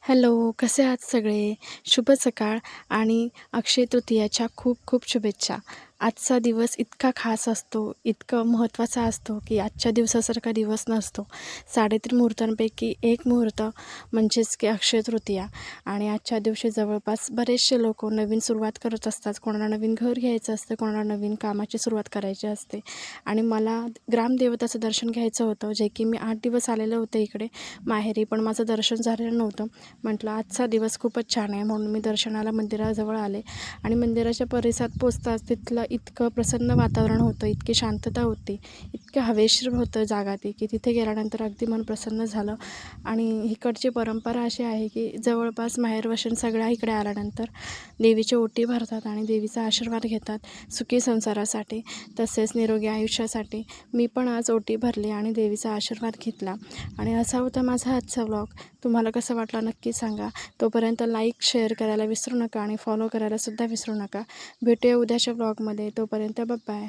Hello, कसे आहात सगळे? शुभ सकाळ आणि अक्षय तृतीयाच्या खूप खूप शुभेच्छा. आजचा दिवस इतका खास असतो, इतकं महत्त्वाचा असतो, की आजच्या दिवसासारखा दिवस नसतो. 3.5 मुहूर्तांपैकी एक मुहूर्त म्हणजेच की अक्षय तृतीया आणि आजच्या दिवशी जवळपास बरेचसे लोकं नवीन सुरुवात करत असतात. कोणाला नवीन घर घ्यायचं असतं, कोणाला नवीन कामाची सुरुवात करायची असते आणि मला ग्रामदेवताचं दर्शन घ्यायचं होतं, जे की मी 8 दिवस आलेले होते इकडे माहेरी, पण माझं दर्शन झालेलं नव्हतं. म्हटलं आजचा दिवस खूपच छान आहे म्हणून मी दर्शनाला मंदिराजवळ आले आणि मंदिराच्या परिसरात पोचताच तिथलं इतकं प्रसन्न वातावरण होतं, इतकी शांतता होती, इतकं हवेशीर होतं जागा ती, की तिथे गेल्यानंतर अगदी मन प्रसन्न झालं. आणि इकडची परंपरा अशी आहे की जवळपास माहेरवाशीण सगळ्या इकडे आल्यानंतर देवीची ओटी भरतात आणि देवीचा आशीर्वाद घेतात सुखी संसारासाठी तसेच निरोगी आयुष्यासाठी. मी पण आज ओटी भरली आणि देवीचा आशीर्वाद घेतला आणि असा होता माझा आजचा व्लॉग. तुम्हाला कसं वाटलं नक्की सांगा. तोपर्यंत लाईक शेअर करायला विसरू नका आणि फॉलो करायला सुद्धा विसरू नका. भेटूया उद्याच्या व्लॉगमध्ये. तोपर्यंत बाय.